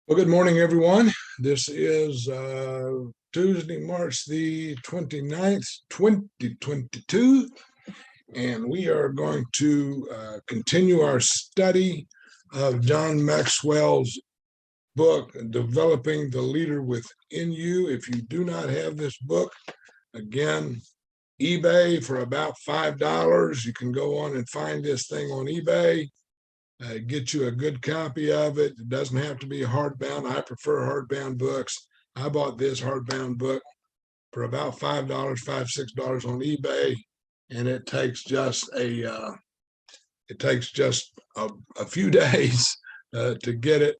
Well, good morning, everyone. This is Tuesday, March the 29th, 2022, and we are going to continue our study of John Maxwell's book, Developing the Leader Within You. If you do not have this book, again, eBay for about $5. You can go on and find this thing on eBay. Get you a good copy of it. It doesn't have to be hardbound. I prefer hardbound books. I bought this hardbound book for about $5, $6 on eBay, and it takes just a few days to get it,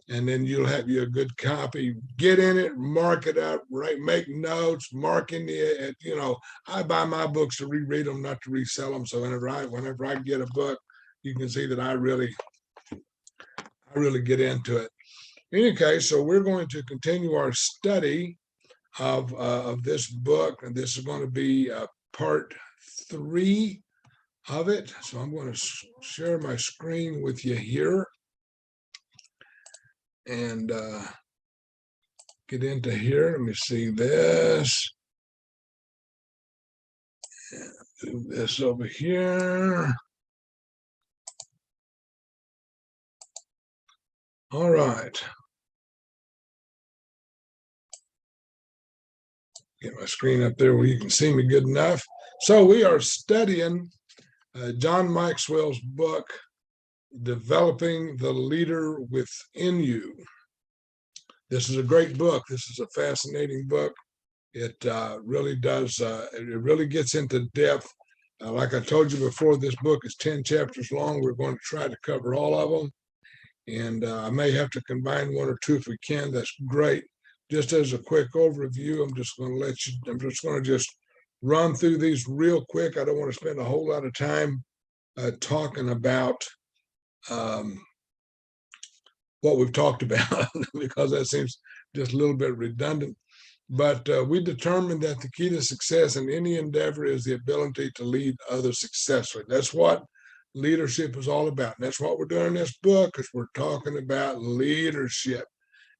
and then you'll have you a good copy. Get in it, mark it up, right? Make notes, mark in the. I buy my books to reread them, not to resell them. So whenever I get a book, you can see that I really get into it. In any case, so we're going to continue our study of this book, and this is going to be part 3 of it. So I'm going to share my screen with you here and get into here. Let me see this. Move this over here. All right. Get my screen up there where you can see me good enough. So we are studying John Maxwell's book, Developing the Leader Within You. This is a great book. This is a fascinating book. It really does, it really gets into depth. Like I told you before, this book is 10 chapters long. We're going to try to cover all of them. And I may have to combine one or two if we can. That's great. Just as a quick overview, I'm just going to run through these real quick. I don't want to spend a whole lot of time talking about what we've talked about because that seems just a little bit redundant. But we determined that the key to success in any endeavor is the ability to lead others successfully. That's what leadership is all about. And that's what we're doing in this book, because we're talking about leadership.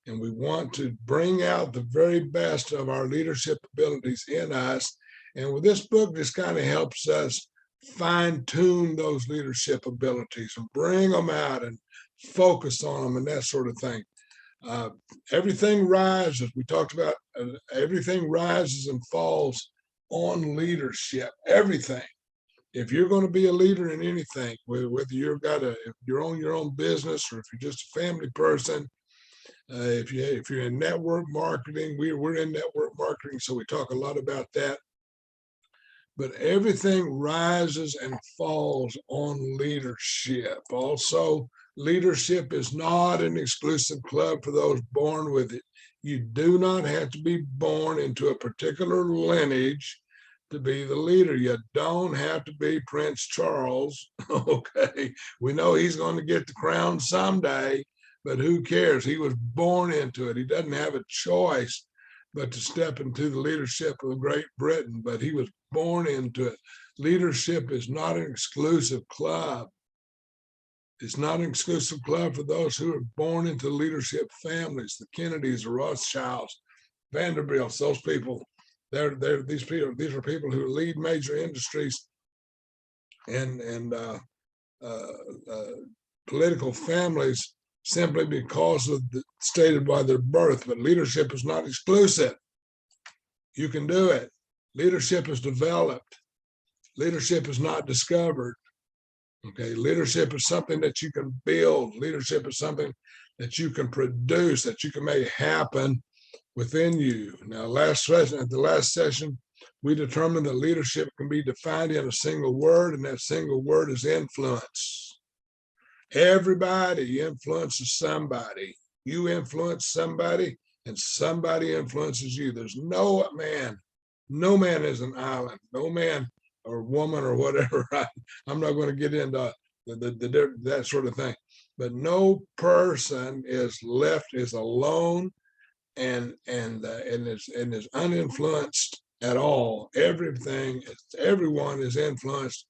And we want to bring out the very best of our leadership abilities in us. And with this book, this kind of helps us fine-tune those leadership abilities and bring them out and focus on them and that sort of thing. Everything rises. We talked about everything rises and falls on leadership. Everything. If you're going to be a leader in anything, whether if you own your own business or if you're just a family person, if you're in network marketing, we're in network marketing, so we talk a lot about that. But everything rises and falls on leadership. Also, leadership is not an exclusive club for those born with it. You do not have to be born into a particular lineage to be the leader. You don't have to be Prince Charles. Okay, we know he's going to get the crown someday, but who cares? He was born into it. He doesn't have a choice but to step into the leadership of Great Britain, but he was born into it. Leadership is not an exclusive club. It's not an exclusive club for those who are born into leadership families, the Kennedys, the Rothschilds, Vanderbilts, those people. These are people who lead major industries and political families simply because of stated by their birth. But leadership is not exclusive. You can do it. Leadership is developed. Leadership is not discovered. Okay, leadership is something that you can build. Leadership is something that you can produce, that you can make happen within you. Now, at the last session, we determined that leadership can be defined in a single word, and that single word is influence. Everybody influences somebody. You influence somebody, and somebody influences you. There's no man is an island. No man or woman or whatever. I'm not going to get into that sort of thing. But no person is alone and is uninfluenced at all. Everyone is influenced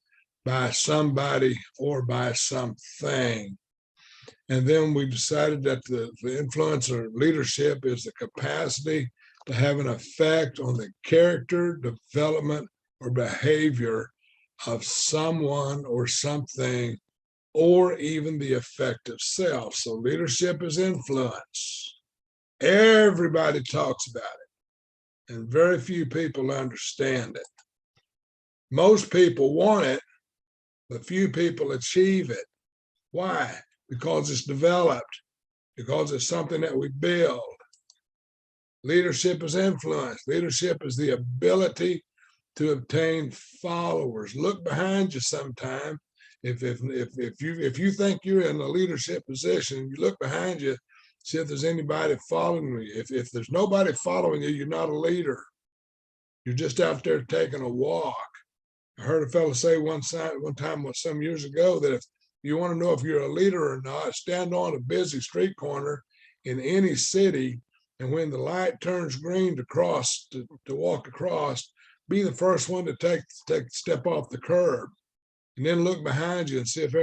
by somebody or by something. And then we decided that the influence or leadership is the capacity to have an effect on the character, development, or behavior of someone or something, or even the effective self. So leadership is influence. Everybody talks about it, and very few people understand it. Most people want it, but few people achieve it. Why? Because it's developed, because it's something that we build. Leadership is influence. Leadership is the ability to obtain followers. Look behind you sometime. If you think you're in a leadership position, you look behind you, see if there's anybody following you. If there's nobody following you, you're not a leader. You're just out there taking a walk. I heard a fellow say one time some years ago that if you want to know if you're a leader or not, stand on a busy street corner in any city, and when the light turns green to walk across, be the first one to take step off the curb, and then look behind you and see if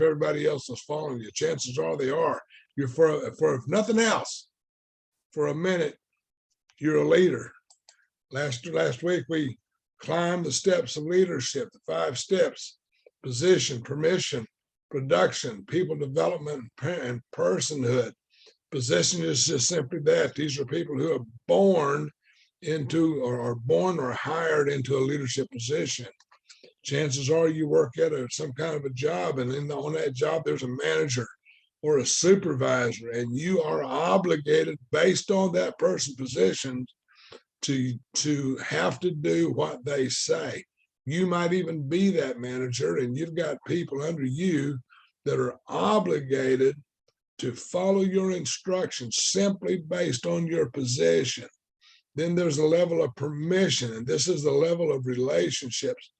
everybody else is following you. Chances are they are. You're for if nothing else, for a minute, you're a leader. Last week we climbed the steps of leadership, the 5 steps: position, permission, production, people development, and personhood. Position is just simply that. These are people who are born into or are born or hired into a leadership position. Chances are you work at some kind of a job, and on that job there's a manager or a supervisor, and you are obligated based on that person's position to have to do what they say. You might even be that manager, and you've got people under you that are obligated to follow your instructions simply based on your position. Then there's a level of permission, and this is the level of relationships.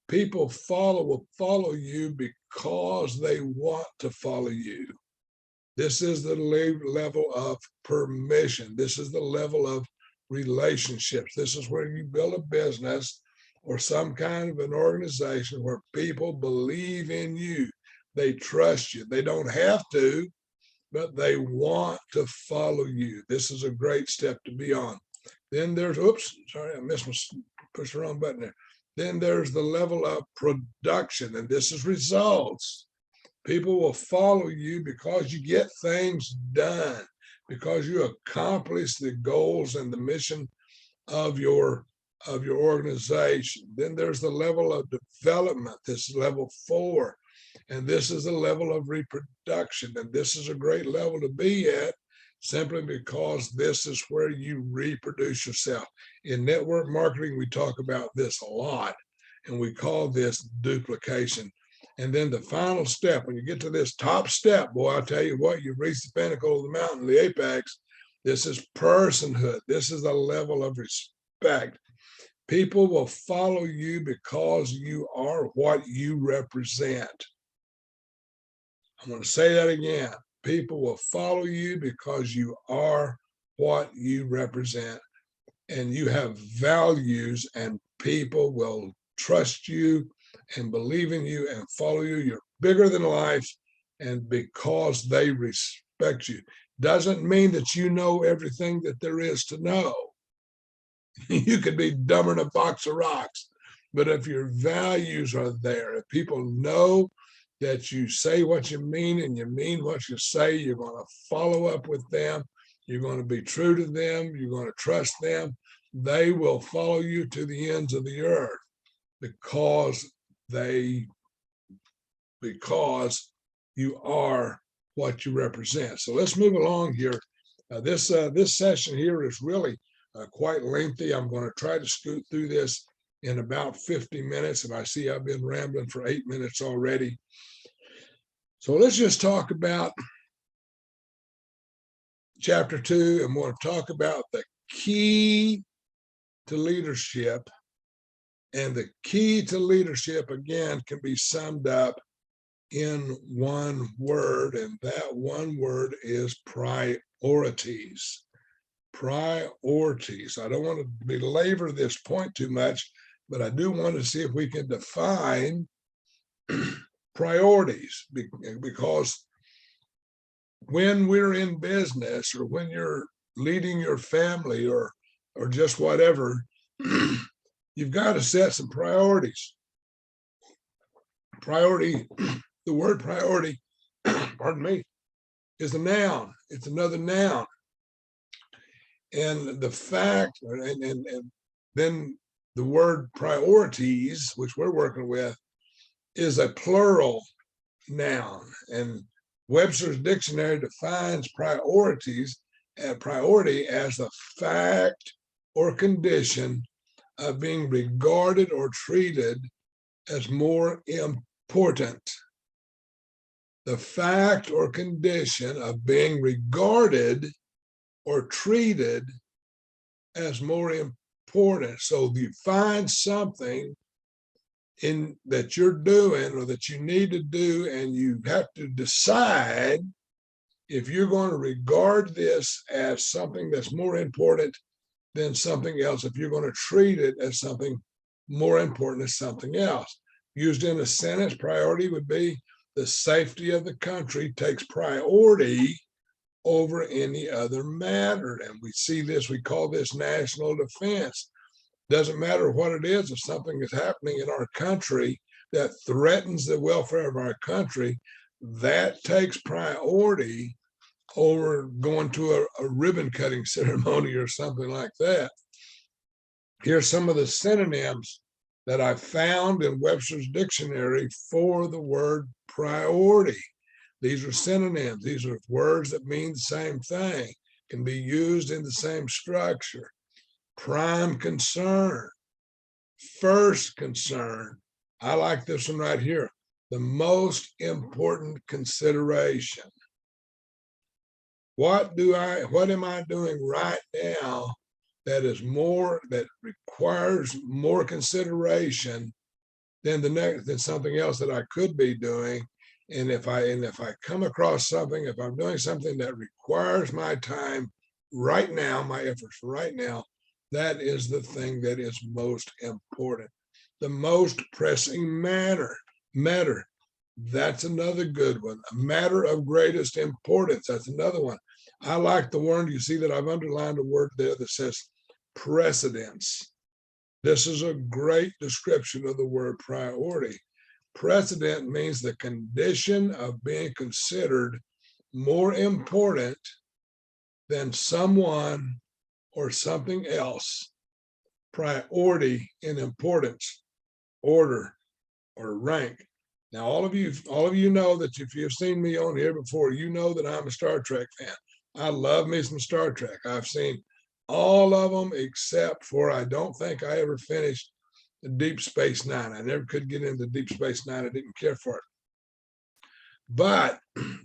People will follow you because they want to follow you. This is the level of permission. This is the level of relationships. This is where you build a business or some kind of an organization where people believe in you. They trust you. They don't have to, but they want to follow you. This is a great step to be on. Then there's, I pushed the wrong button there. Then there's the level of production, and this is results. People will follow you because you get things done, because you accomplish the goals and the mission of your organization. Then there's the level of development. This is level 4, and this is the level of reproduction. And this is a great level to be at, simply because this is where you reproduce yourself. In network marketing, we talk about this a lot, and we call this duplication. And then the final step, when you get to this top step, boy, I'll tell you what, you've reached the pinnacle of the mountain, the apex. This is personhood. This is the level of respect. People will follow you because you are what you represent. I'm going to say that again. People will follow you because you are what you represent, and you have values, and people will trust you and believe in you and follow you. You're bigger than life, and because they respect you. Doesn't mean that you know everything that there is to know. You could be dumber than a box of rocks, but if your values are there, if people know that you say what you mean and you mean what you say, you're going to follow up with them, you're going to be true to them, you're going to trust them, they will follow you to the ends of the earth because you are what you represent. So let's move along here. This session here is really quite lengthy. I'm going to try to scoot through this in about 50 minutes, and I see I've been rambling for 8 minutes already. So let's just talk about chapter 2, and we'll talk about the key to leadership. And the key to leadership, again, can be summed up in one word, and that one word is priorities. Priorities. I don't want to belabor this point too much, but I do want to see if we can define priorities, because when we're in business or when you're leading your family or just whatever, you've got to set some priorities. Priority, the word priority, pardon me, is a noun. It's another noun. And the fact, and then the word priorities, which we're working with, is a plural noun. And Webster's dictionary defines priorities and priority as the fact or condition of being regarded or treated as more important. The fact or condition of being regarded or treated as more important. So you find something in that you're doing or that you need to do, and you have to decide if you're going to regard this as something that's more important than something else, if you're going to treat it as something more important than something else. Used in a sentence, priority would be the safety of the country takes priority over any other matter. And we see this, we call this national defense. Doesn't matter what it is, if something is happening in our country that threatens the welfare of our country, that takes priority over going to a ribbon cutting ceremony or something like that. Here's some of the synonyms that I found in Webster's dictionary for the word priority. These are synonyms. These are words that mean the same thing, can be used in the same structure. Prime concern, first concern. I like this one right here. The most important consideration. What am I doing right now that requires more consideration than something else that I could be doing? And if I come across something, if I'm doing something that requires my time right now, my efforts right now, that is the thing that is most important. The most pressing matter. That's another good one. A matter of greatest importance. That's another one. I like the word, you see that I've underlined a word there that says precedence. This is a great description of the word priority. Precedent means the condition of being considered more important than someone or something else. Priority in importance, order, or rank. Now, all of you know that if you've seen me on here before, you know that I'm a Star Trek fan. I love me some Star Trek. I've seen all of them except for I don't think I ever finished Deep Space Nine. I never could get into Deep Space Nine. I didn't care for it. But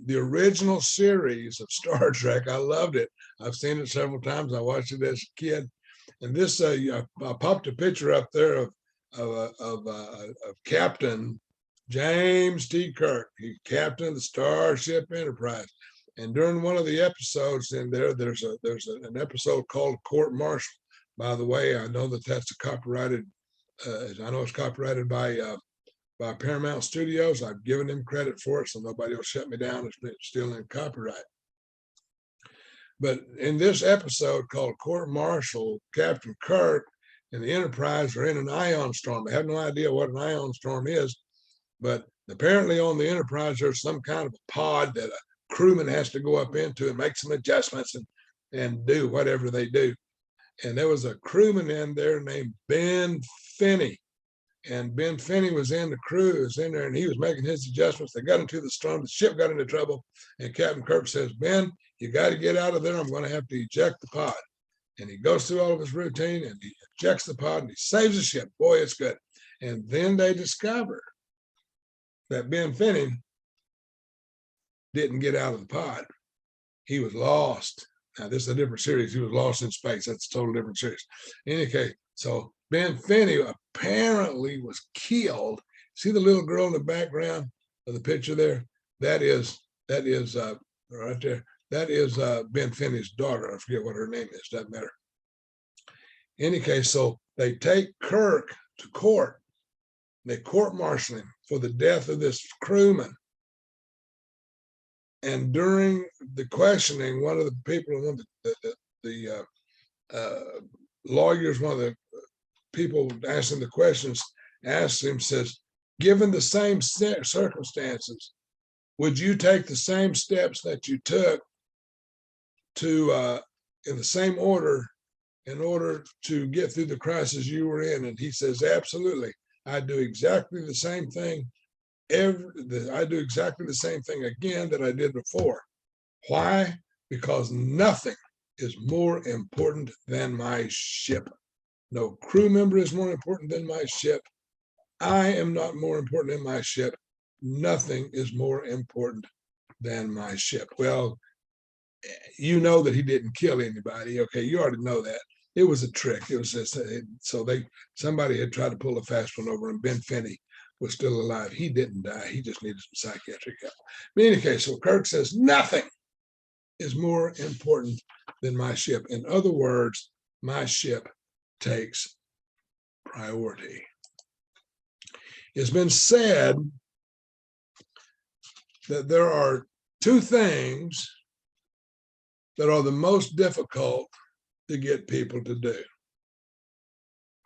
the original series of Star Trek, I loved it. I've seen it several times. I watched it as a kid. And this, I popped a picture up there of Captain James T. Kirk. He's captain of the Starship Enterprise. And during one of the episodes in there, there's an episode called Court Martial. By the way, I know that that's a copyrighted. I know it's copyrighted by Paramount Studios. I've given them credit for it, so nobody will shut me down. It's still in copyright. But in this episode called Court Martial, Captain Kirk and the Enterprise are in an ion storm. I have no idea what an ion storm is, but apparently on the Enterprise, there's some kind of a pod that a crewman has to go up into and make some adjustments and do whatever they do. And there was a crewman in there named Ben Finney. And Ben Finney was in the crew, was in there, and he was making his adjustments. They got into the storm, the ship got into trouble, and Captain Kirk says, Ben, you got to get out of there. I'm going to have to eject the pod. And he goes through all of his routine, and he ejects the pod, and he saves the ship. Boy, it's good. And then they discover that Ben Finney didn't get out of the pod. He was lost. Now, this is a different series. He was lost in space. That's a total different series. In any case, so Ben Finney apparently was killed. See the little girl in the background of the picture there? That is right there. That is Ben Finney's daughter. I forget what her name is. Doesn't matter. In any case, so they take Kirk to court. They court-martial him for the death of this crewman. And during the questioning, one of the people, one of the lawyers, one of the people asking the questions, asked him, says, given the same circumstances, would you take the same steps that you took to, in the same order, in order to get through the crisis you were in? And he says, absolutely. I do exactly the same thing. I do exactly the same thing again that I did before. Why? Because nothing is more important than my ship. No crew member is more important than my ship. I am not more important than my ship. Nothing is more important than my ship. Well, you know that he didn't kill anybody. Okay, you already know that. It was a trick. It was just somebody had tried to pull a fast one over him. Ben Finney was still alive. He didn't die. He just needed some psychiatric help. In any case, so Kirk says nothing is more important than my ship. In other words, my ship takes priority. It's been said that there are two things that are the most difficult to get people to do.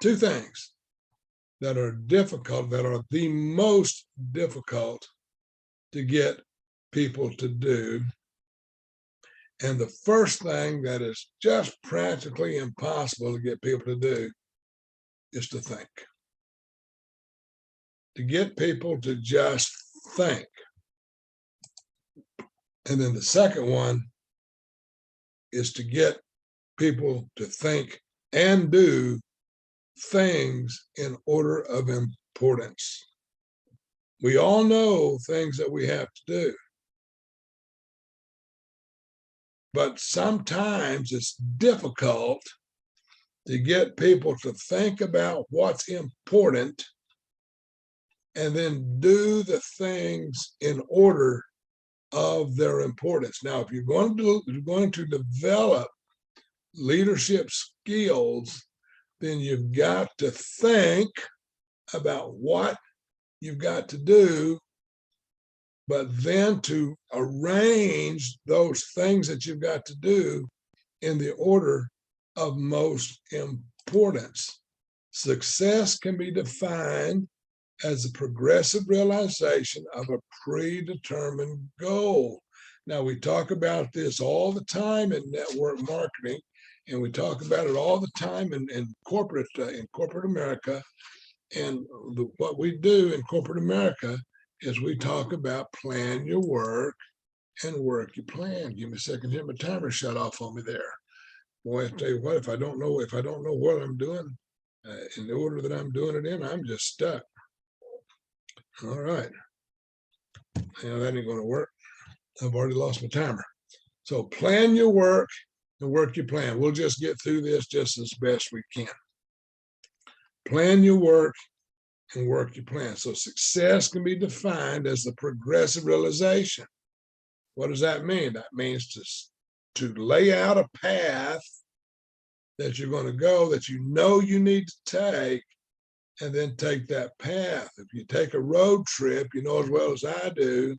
Two things that are difficult, that are the most difficult to get people to do. And the first thing that is just practically impossible to get people to do is to think. To get people to just think. And then the second one is to get people to think and do things in order of importance. We all know things that we have to do. But sometimes it's difficult to get people to think about what's important and then do the things in order of their importance. Now, if you're going to develop leadership skills, then you've got to think about what you've got to do, but then to arrange those things that you've got to do in the order of most importance. Success can be defined as a progressive realization of a predetermined goal. Now, we talk about this all the time in network marketing, and we talk about it all the time in corporate America. And what we do in corporate America is we talk about plan your work and work your plan. Give me a second here, my timer shut off on me there. Boy, I tell you what, if I don't know what I'm doing in the order that I'm doing it in, I'm just stuck. All right. Now that ain't going to work. I've already lost my timer. So plan your work and work your plan. We'll just get through this just as best we can. Plan your work and work your plan. So success can be defined as the progressive realization. What does that mean? That means to lay out a path that you're going to go, that you know you need to take, and then take that path. If you take a road trip, you know as well as I do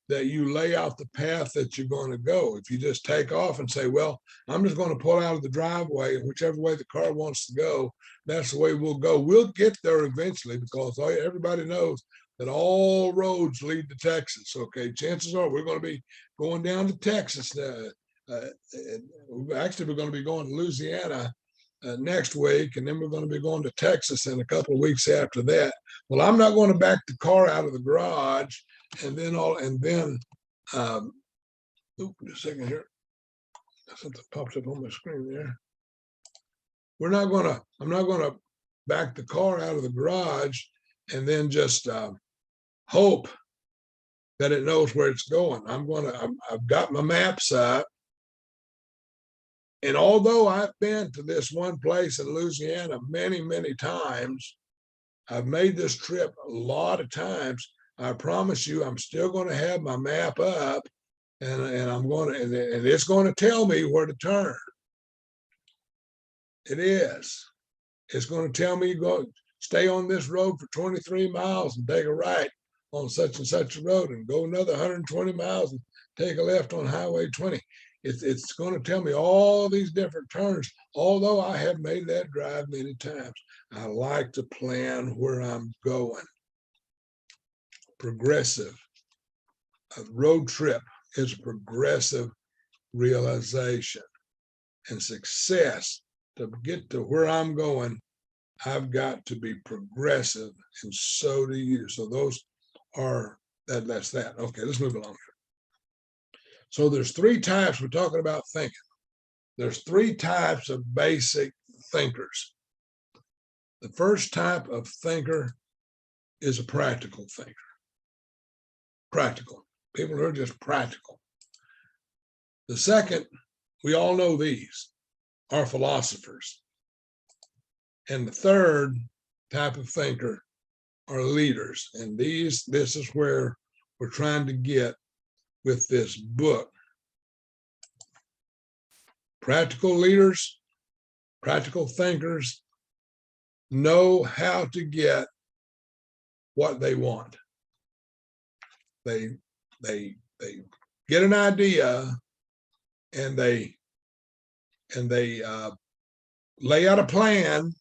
that you lay out the path that you're going to go. If you just take off and say, well, I'm just going to pull out of the driveway, and whichever way the car wants to go, that's the way we'll go. We'll get there eventually, because everybody knows that all roads lead to Texas. Okay, chances are we're going to be going down to Texas. Actually, we're going to be going to Louisiana next week, and then we're going to be going to Texas in a couple of weeks after that. Well, I'm not going to back the car out of the garage and then just a second here. Something pops up on my screen there. I'm not going to back the car out of the garage and then just hope that it knows where it's going. I've got my maps up. And although I've been to this one place in Louisiana many, many times, I've made this trip a lot of times. I promise you, I'm still going to have my map up, and it's going to tell me where to turn. It is. It's going to tell me go stay on this road for 23 miles and take a right on such and such a road and go another 120 miles and take a left on Highway 20. It's going to tell me all these different turns, although I have made that drive many times. I like to plan where I'm going. Progressive. A road trip is progressive realization and success. To get to where I'm going, I've got to be progressive, and so do you. So those are that's that. Okay, let's move along here. So there's three types. We're talking about thinking. There's three types of basic thinkers. The first type of thinker is a practical thinker. Practical. People who are just practical. The second, we all know these, are philosophers. And the third type of thinker are leaders. And this is where we're trying to get with this book. Practical leaders, practical thinkers know how to get what they want. They get an idea and they lay out a plan.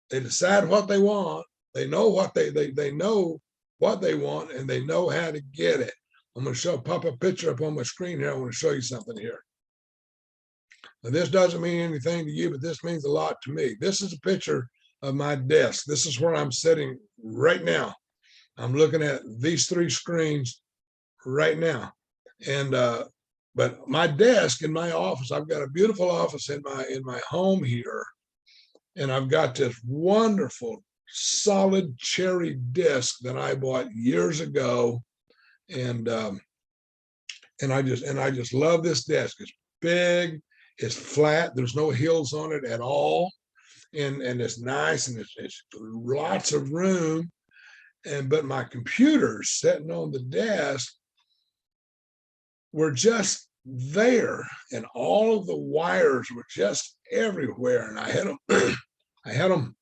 They decide what they want. They know what they know what they want, and they know how to get it. I'm going to pop a picture up on my screen here. I want to show you something here. Now, this doesn't mean anything to you, but this means a lot to me. This is a picture of my desk. This is where I'm sitting right now. I'm looking at these three screens right now. And but my desk in my office, I've got a beautiful office in my home here. And I've got this wonderful solid cherry disc that I bought years ago. And I just love this desk. It's big, it's flat, there's no hills on it at all. And it's nice, and it's lots of room. But my computers sitting on the desk were just there, and all of the wires were just everywhere. And I had them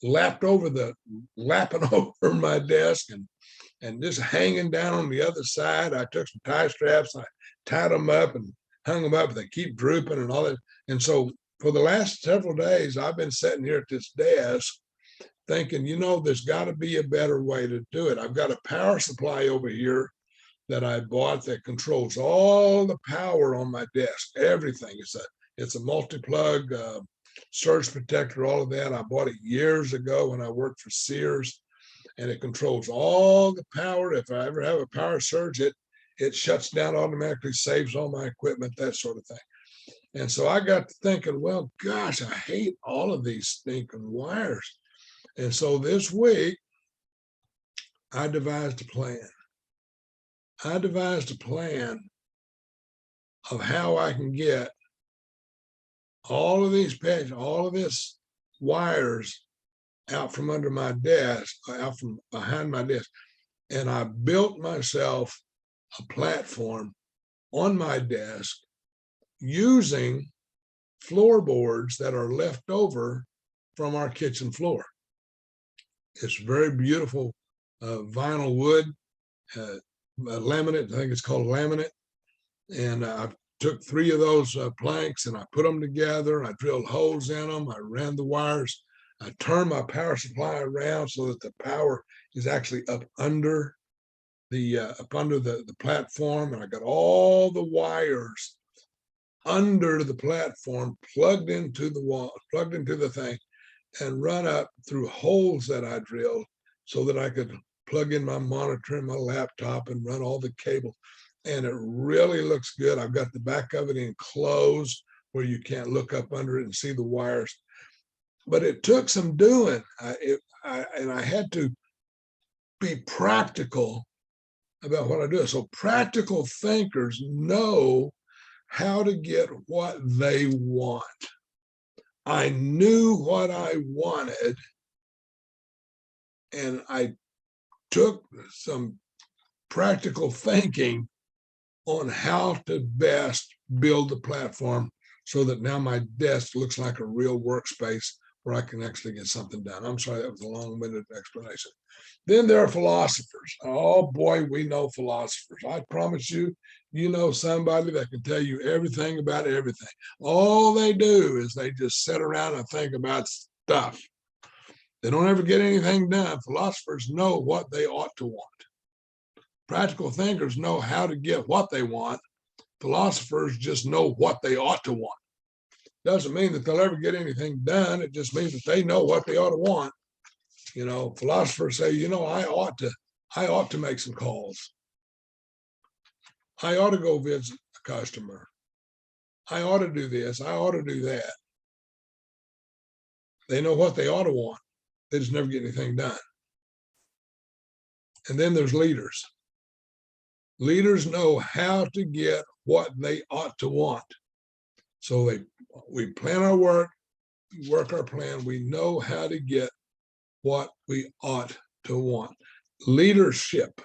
lapping over my desk and just hanging down on the other side. I took some tie straps, I tied them up and hung them up. They keep drooping and all that. And so for the last several days, I've been sitting here at this desk thinking, there's got to be a better way to do it. I've got a power supply over here that I bought that controls all the power on my desk, everything. It's a multi-plug surge protector, all of that. I bought it years ago when I worked for Sears, and it controls all the power. If I ever have a power surge, it shuts down automatically, saves all my equipment, that sort of thing. And so I got to thinking, well, gosh, I hate all of these stinking wires. And so this week, I devised a plan. I devised a plan of how I can get all of these pages, all of this wires out from under my desk, out from behind my desk. And I built myself a platform on my desk using floorboards that are left over from our kitchen floor. It's very beautiful vinyl wood, laminate. I think it's called laminate. And I took 3 of those planks and I put them together. I drilled holes in them. I ran the wires. I turned my power supply around so that the power is actually up under the platform. And I got all the wires under the platform plugged into the wall, plugged into the thing, and run up through holes that I drilled so that I could plug in my monitor and my laptop and run all the cables. And it really looks good. I've got the back of it enclosed where you can't look up under it and see the wires. But it took some doing. And I had to be practical about what I do. So practical thinkers know how to get what they want. I knew what I wanted, and I took some practical thinking on how to best build the platform so that now my desk looks like a real workspace where I can actually get something done. I'm sorry, that was a long-winded explanation. Then there are philosophers. Oh boy, we know philosophers. I promise you, you know somebody that can tell you everything about everything. All they do is they just sit around and think about stuff. They don't ever get anything done. Philosophers know what they ought to want. Practical thinkers know how to get what they want. Philosophers just know what they ought to want. Doesn't mean that they'll ever get anything done. It just means that they know what they ought to want. You know, philosophers say, you know, I ought to make some calls. I ought to go visit a customer. I ought to do this. I ought to do that. They know what they ought to want. They just never get anything done. And then there's leaders. Leaders know how to get what they ought to want. So we plan our work our plan. We know how to get what we ought to want. Leadership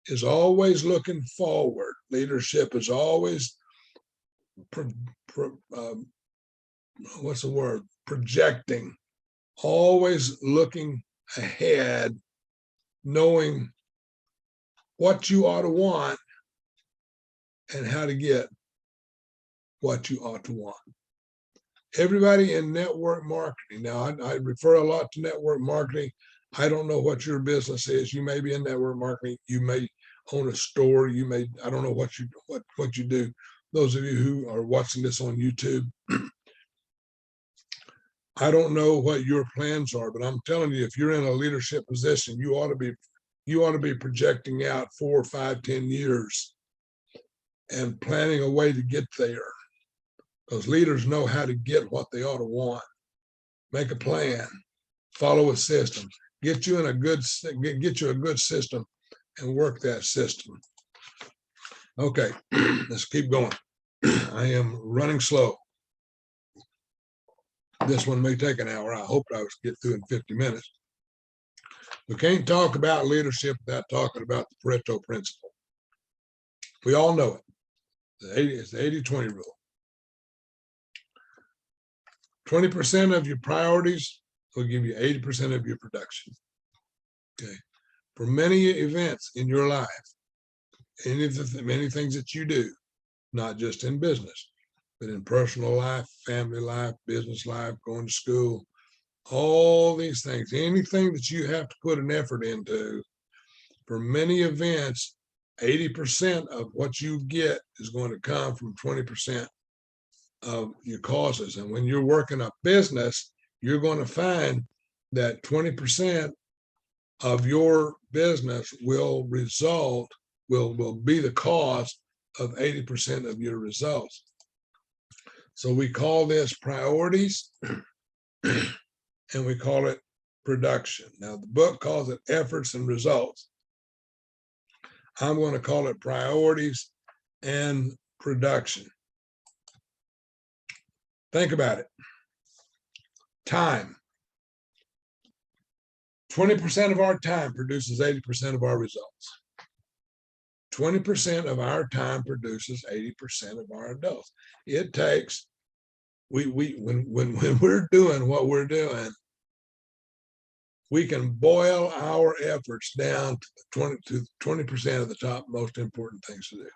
is always looking forward. Leadership is always, what's the word? Projecting, always looking ahead, knowing what you ought to want and how to get what you ought to want. Everybody in network marketing. Now, I refer a lot to network marketing. I don't know what your business is. You may be in network marketing. You may own a store. You may, I don't know what you do. Those of you who are watching this on YouTube, I don't know what your plans are, but I'm telling you, if you're in a leadership position, you ought to be projecting out 4, 5, 10 years and planning a way to get there. Because leaders know how to get what they ought to want. Make a plan, follow a system, get you a good system and work that system. Okay, let's keep going. I am running slow. This one may take an hour. I hope I was get through in 50 minutes. We can't talk about leadership without talking about the Pareto Principle. We all know it. It's the 80-20 rule. 20% of your priorities will give you 80% of your production. Okay. For many events in your life, many things that you do, not just in business, but in personal life, family life, business life, going to school, all these things, anything that you have to put an effort into, for many events, 80% of what you get is going to come from 20% of your causes. And when you're working a business, you're going to find that 20% of your business will be the cause of 80% of your results. So we call this priorities and we call it production. Now the book calls it efforts and results. I'm going to call it priorities and production. Think about it. Time. 20% of our time produces 80% of our results. 20% of our time produces 80% of our adults. It takes, when we're doing what we're doing, we can boil our efforts down to 20% of the top most important things to do.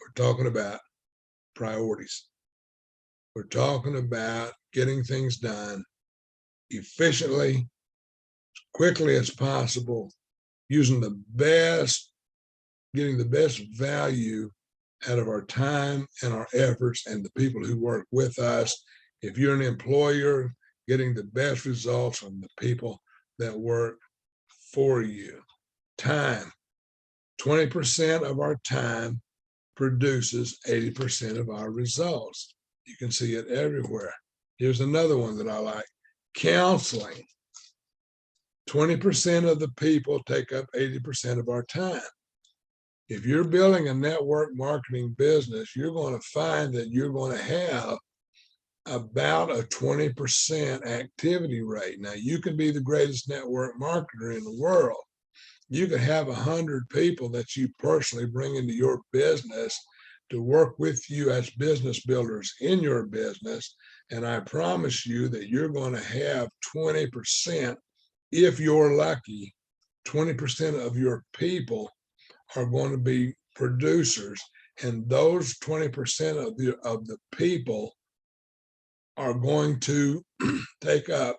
We're talking about priorities. We're talking about getting things done efficiently, as quickly as possible, using the best, getting the best value out of our time and our efforts and the people who work with us. If you're an employer, getting the best results from the people that work for you. Time. 20% of our time produces 80% of our results. You can see it everywhere. Here's another one that I like. Counseling. 20% of the people take up 80% of our time. If you're building a network marketing business, you're going to find that you're going to have about a 20% activity rate. Now, you can be the greatest network marketer in the world. You could have 100 people that you personally bring into your business to work with you as business builders in your business. And I promise you that you're going to have 20%, if you're lucky, 20% of your people are going to be producers. And those 20% of the people are going to take up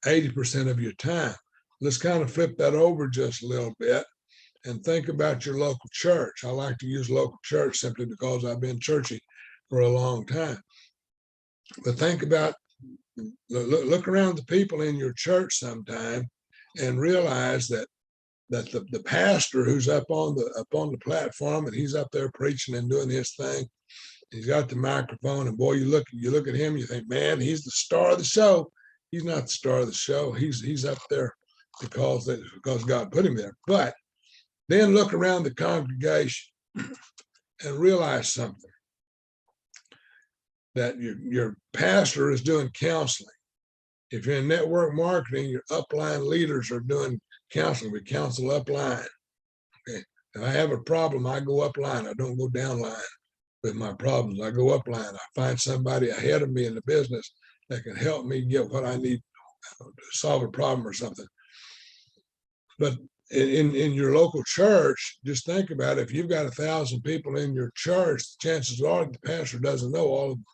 80% of your time. Let's kind of flip that over just a little bit and think about your local church. I like to use local church simply because I've been churchy for a long time. But think about, look around the people in your church sometime and realize that the pastor who's up on the platform, and he's up there preaching and doing his thing, he's got the microphone, and boy, you look at him, you think, man, he's the star of the show. He's not the star of the show. He's up there because God put him there. But then look around the congregation and realize something, that your pastor is doing counseling. If you're in network marketing, your upline leaders are doing counseling. We counsel upline. Okay. If I have a problem, I go upline. I don't go downline with my problems. I go upline. I find somebody ahead of me in the business that can help me get what I need to solve a problem or something. But in your local church, just think about it. If you've got 1,000 people in your church, chances are the pastor doesn't know all of them.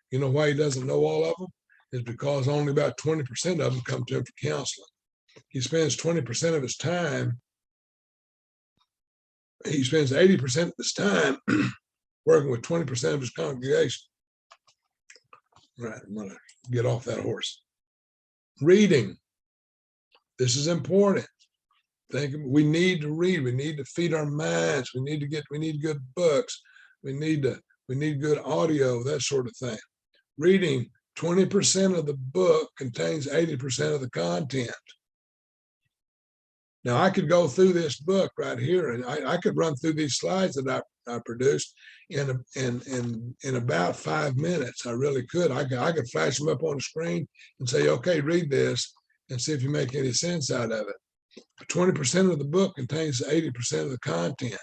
You know why he doesn't know all of them? Is because only about 20% of them come to him for counseling. He spends 20% of his time. He spends 80% of his time working with 20% of his congregation. Right, I'm gonna get off that horse. Reading. This is important. We need to read. We need to feed our minds. We need good books. We need good audio, that sort of thing. Reading, 20% of the book contains 80% of the content. Now, I could go through this book right here, and I could run through these slides that I produced in about 5 minutes. I really could. I could flash them up on the screen and say, okay, read this and see if you make any sense out of it. 20% of the book contains 80% of the content.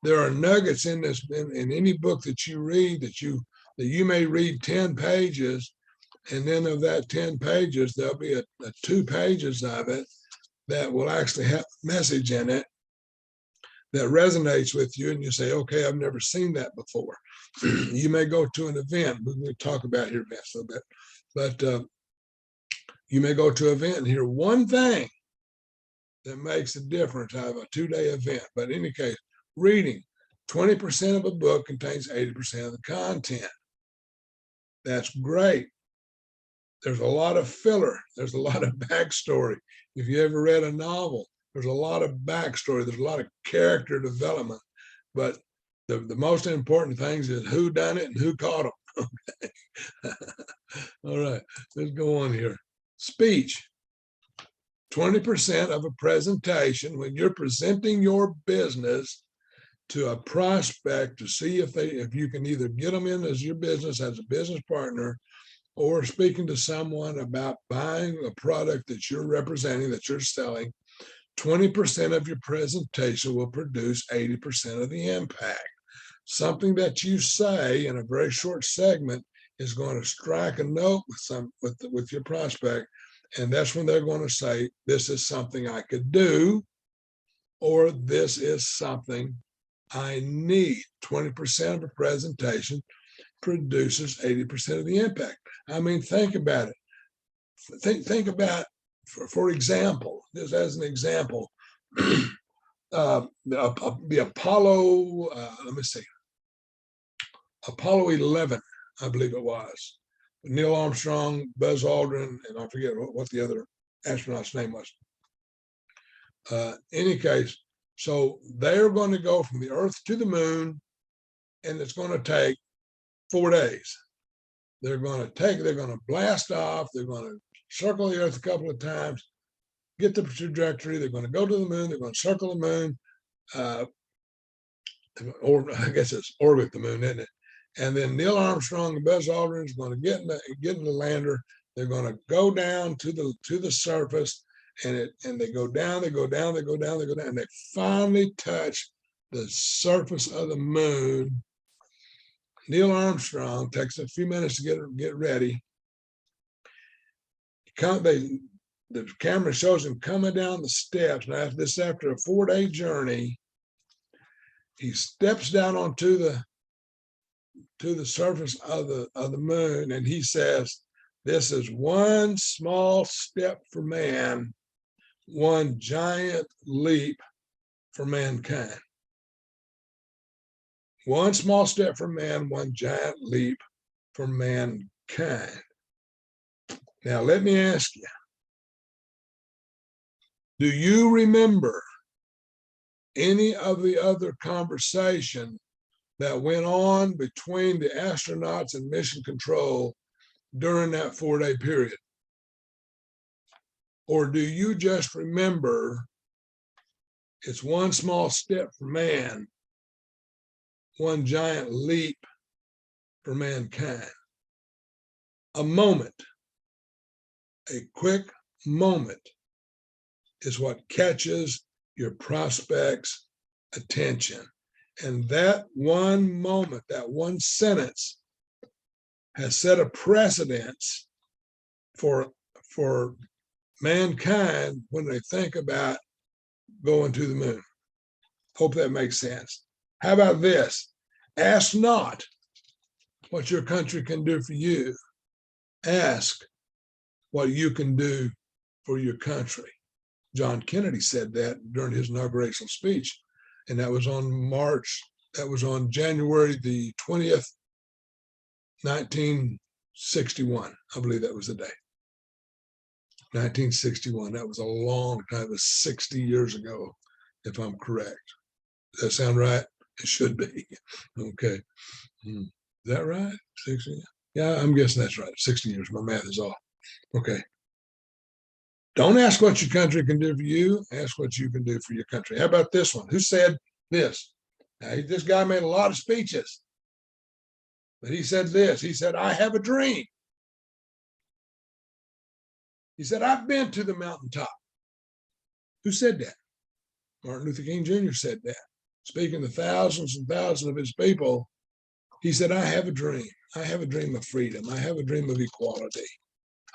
There are nuggets in this, in any book that you read, that you may read 10 pages, and then of that 10 pages, there'll be a 2 pages of it that will actually have a message in it that resonates with you, and you say, okay, I've never seen that before. You may go to an event. We're going to talk about here events a little bit, but you may go to an event and hear one thing that makes a difference out of a 2-day event. But in any case, reading, 20% of a book contains 80% of the content. That's great. There's a lot of filler. There's a lot of backstory. If you ever read a novel, there's a lot of backstory. There's a lot of character development. But the most important things is who done it and who caught them. Okay. All right, let's go on here. Speech. 20% of a presentation, when you're presenting your business to a prospect to see if you can either get them in as your business, as a business partner, or speaking to someone about buying a product that you're representing, that you're selling, 20% of your presentation will produce 80% of the impact. Something that you say in a very short segment is going to strike a note with your prospect, and that's when they're going to say, this is something I could do, or this is something I need. 20% of a presentation produces 80% of the impact. I mean, think about it. Think about, for example, just as an example, the Apollo, Apollo 11, I believe it was. Neil Armstrong, Buzz Aldrin, and I forget what the other astronaut's name was. Any case, so they're going to go from the Earth to the moon, and it's going to take 4 days. They're going to blast off. They're going to circle the Earth a couple of times, get the trajectory. They're going to go to the moon. They're going to circle the moon, or I guess it's orbit the moon, isn't it? And then Neil Armstrong and Buzz Aldrin is going to get in the lander. They're going to go down to the surface, and they go down, and they finally touch the surface of the moon. Neil Armstrong takes a few minutes to get ready. The camera shows him coming down the steps. Now, after a 4-day journey, he steps down onto the surface of the moon, and he says, "This is one small step for man, one giant leap for mankind." One small step for man, one giant leap for mankind. Now, let me ask you, do you remember any of the other conversation that went on between the astronauts and mission control during that 4-day period? Or do you just remember it's one small step for man, one giant leap for mankind? A moment, a quick moment, is what catches your prospect's attention. And that one moment, that one sentence, has set a precedence for mankind when they think about going to the moon. Hope that makes sense. How about this? Ask not what your country can do for you. Ask what you can do for your country. John Kennedy said that during his inauguration speech, and that was on January the 20th, 1961. I believe that was the day. 1961. That was a long time. It was 60 years ago, if I'm correct. Does that sound right? It should be. Okay. Is that right? 60? Yeah, I'm guessing that's right. 60 years. My math is off. Okay. Don't ask what your country can do for you. Ask what you can do for your country. How about this one? Who said this? Now, this guy made a lot of speeches, but he said this. He said, "I have a dream." He said, "I've been to the mountaintop." Who said that? Martin Luther King Jr. said that. Speaking to thousands and thousands of his people, he said, "I have a dream. I have a dream of freedom. I have a dream of equality.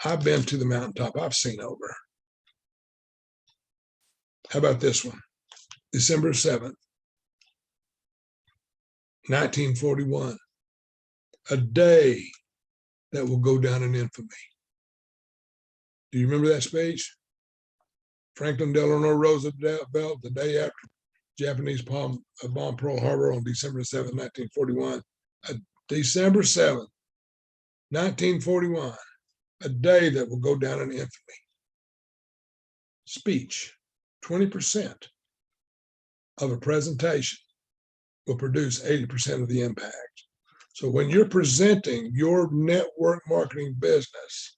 I've been to the mountaintop. I've seen over." How about this one? December 7th, 1941, a day that will go down in infamy. Do you remember that speech? Franklin Delano Roosevelt, the day after Japanese bomb Pearl Harbor on December 7th, 1941. December 7th, 1941, a day that will go down in infamy. Speech, 20% of a presentation will produce 80% of the impact. So when you're presenting your network marketing business,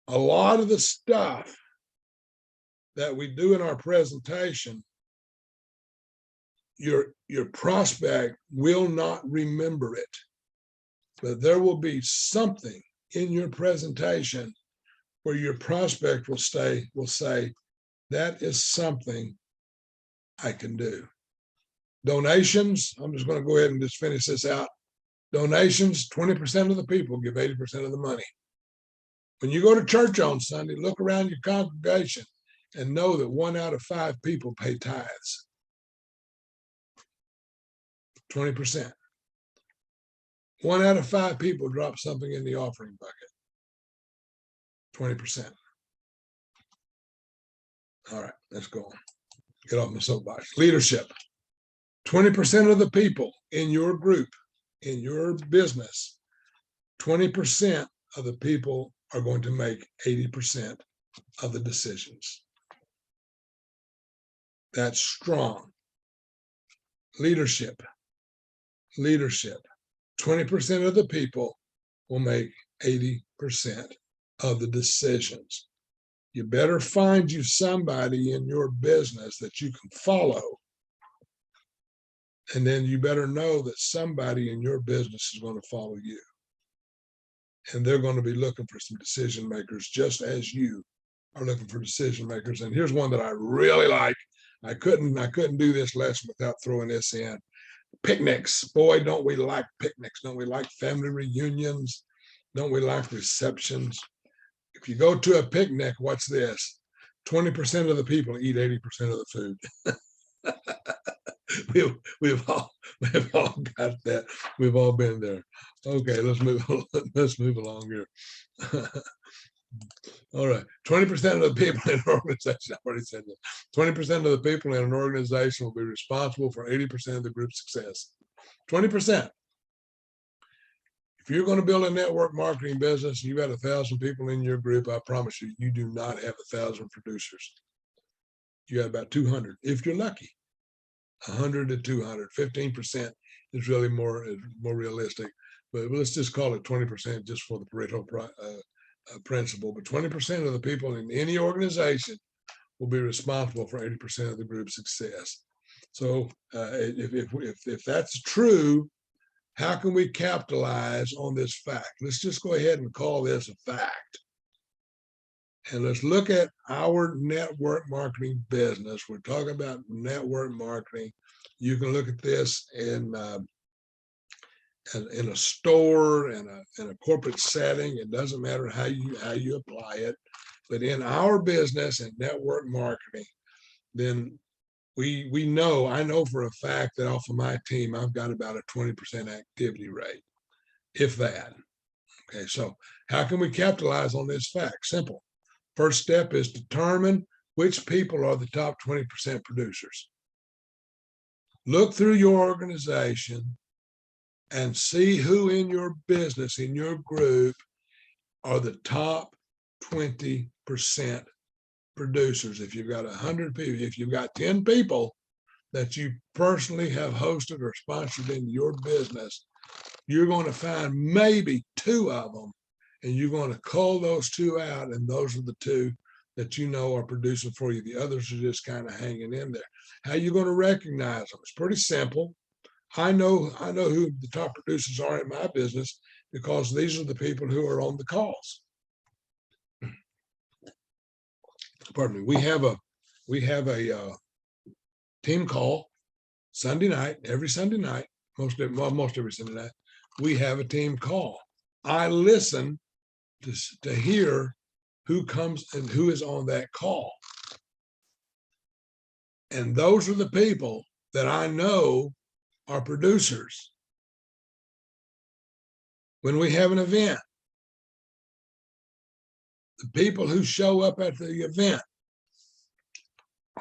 a lot of the stuff that we do in our presentation, your prospect will not remember it, but there will be something in your presentation where your prospect will say, "That is something I can do." Donations, I'm just going to go ahead and just finish this out. Donations, 20% of the people give 80% of the money. When you go to church on Sunday, look around your congregation and know that 1 out of 5 people pay tithes. 20%. 1 out of 5 people drop something in the offering bucket. 20%. All right, let's go on. Get off my soapbox. Leadership. 20% of the people in your group, in your business, 20% of the people are going to make 80% of the decisions. That's strong. Leadership. 20% of the people will make 80% of the decisions. You better find you somebody in your business that you can follow. And then you better know that somebody in your business is going to follow you. And they're going to be looking for some decision makers, just as you are looking for decision makers. And here's one that I really like. I couldn't do this lesson without throwing this in. Picnics, boy, don't we like picnics? Don't we like family reunions? Don't we like receptions? If you go to a picnic, what's this? 20% of the people eat 80% of the food. we've all got that. We've all been there. Okay, let's move along here. All right, 20% of the people in an organization, I've already said this, 20% of the people in an organization will be responsible for 80% of the group's success. 20%. If you're going to build a network marketing business, you got 1,000 people in your group, I promise you, you do not have 1,000 producers. You have about 200, if you're lucky. 100 to 200, 15% is really more realistic. But let's just call it 20% just for the Pareto principle. But 20% of the people in any organization will be responsible for 80% of the group's success. So if that's true, how can we capitalize on this fact? Let's just go ahead and call this a fact. And let's look at our network marketing business. We're talking about network marketing. You can look at this in a store, in a corporate setting. It doesn't matter how you apply it. But in our business and network marketing, then I know for a fact that off of my team, I've got about a 20% activity rate, if that. Okay, so how can we capitalize on this fact? Simple. First step is determine which people are the top 20% producers. Look through your organization and see who in your business, in your group, are the top 20% producers. If you've got 100 people, if you've got 10 people that you personally have hosted or sponsored in your business, you're going to find maybe 2 of them, and you're going to cull those 2 out, and those are the 2 that you know are producing for you. The others are just kind of hanging in there. How are you going to recognize them? It's pretty simple. I know who the top producers are in my business because these are the people who are on the calls. Pardon me. We have a team call Sunday night, every Sunday night, most every Sunday night. We have a team call. I listen to hear who comes and who is on that call. And those are the people that I know are producers. When we have an event, the people who show up at the event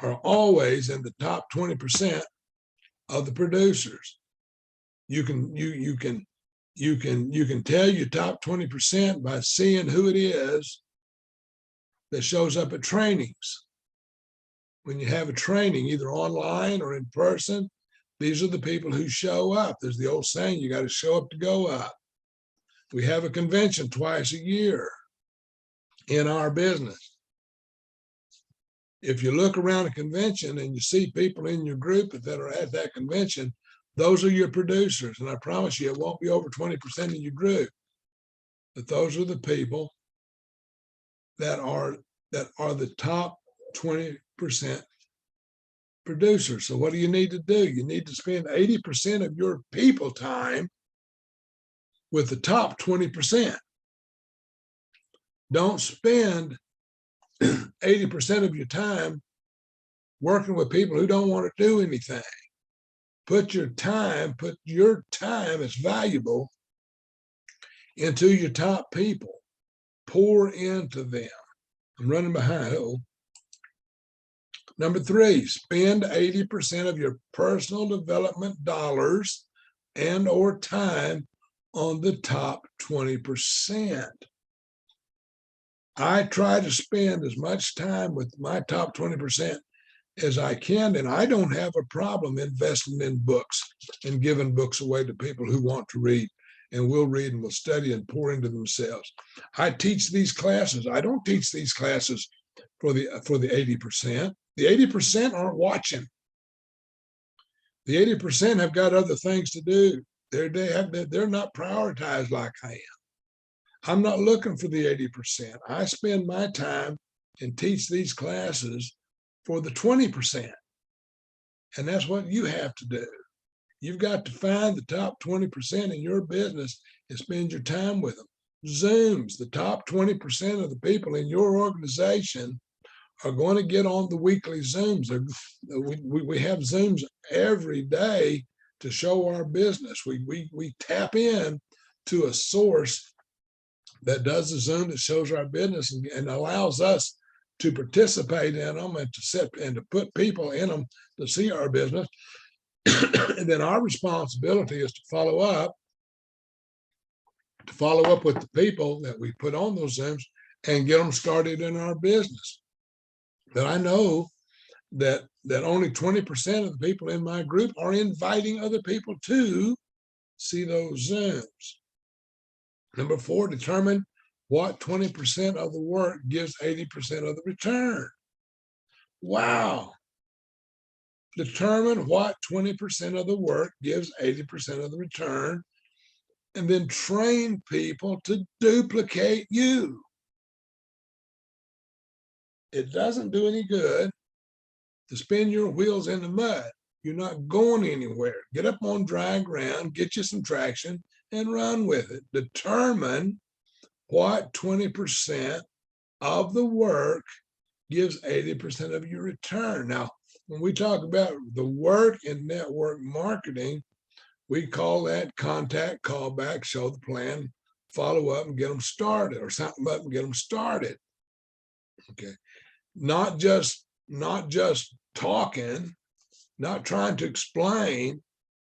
are always in the top 20% of the producers. You can tell your top 20% by seeing who it is that shows up at trainings. When you have a training, either online or in person, these are the people who show up. There's the old saying, you got to show up to go up. We have a convention twice a year in our business. If you look around a convention and you see people in your group that are at that convention, those are your producers. And I promise you, it won't be over 20% of your group. But those are the people that are the top 20% producers. So what do you need to do? You need to spend 80% of your people time with the top 20%. Don't spend 80% of your time working with people who don't want to do anything. Put your time as valuable into your top people. Pour into them. I'm running behind. Number 3, spend 80% of your personal development dollars and or time on the top 20%. I try to spend as much time with my top 20% as I can, and I don't have a problem investing in books and giving books away to people who want to read and will read and will study and pour into themselves. I teach these classes. I don't teach these classes for the 80%. The 80% aren't watching. The 80% have got other things to do. They're not prioritized like I am. I'm not looking for the 80%. I spend my time and teach these classes for the 20%. And that's what you have to do. You've got to find the top 20% in your business and spend your time with them. Zooms, the top 20% of the people in your organization are going to get on the weekly Zooms. We have Zooms every day to show our business. We tap in to a source that does the Zoom that shows our business and allows us to participate in them and to set and to put people in them to see our business. And then our responsibility is to follow up with the people that we put on those Zooms and get them started in our business. But I know that only 20% of the people in my group are inviting other people to see those Zooms. Number 4, determine what 20% of the work gives 80% of the return. Wow. Determine what 20% of the work gives 80% of the return, and then train people to duplicate you. It doesn't do any good to spin your wheels in the mud. You're not going anywhere. Get up on dry ground, get you some traction, and run with it. Determine what 20% of the work gives 80% of your return. Now, when we talk about the work in network marketing, we call that contact, call back, show the plan, follow up, and get them started, or something up and get them started. Okay, not just talking, not trying to explain.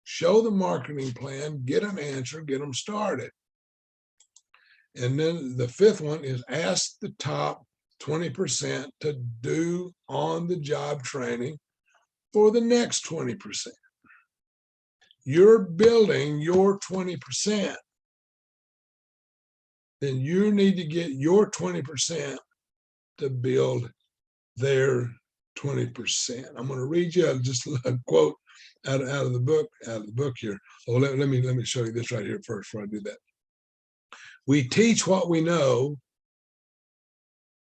Show the marketing plan, get an answer, get them started. And then the 5th one is ask the top 20% to do on-the-job training for the next 20%. You're building your 20%. Then you need to get your 20% to build their 20%. I'm going to read you just a quote out of the book here. Oh, let me show you this right here first before I do that. We teach what we know,